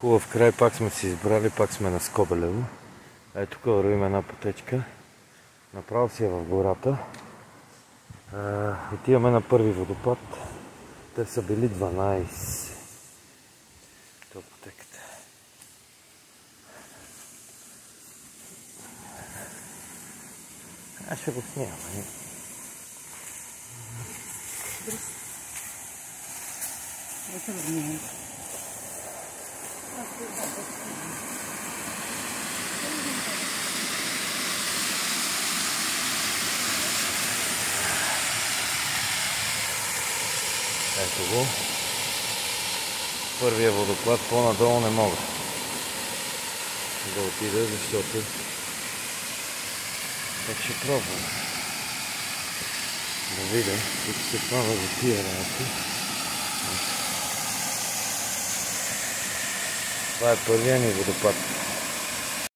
Хубав край, пак сме си избрали, пак сме на Скобелево. Ето тук вървим една пътечка. Направо си е в гората. Отиваме на първи водопад. Те са били 12. Това е пътеката. Аз ще го снимам. Ето го. Първия водопад, по-надолу не мога да отида, защото так ще пробвам да видя, тук се пава за тия работи. Това е първия ни водопад.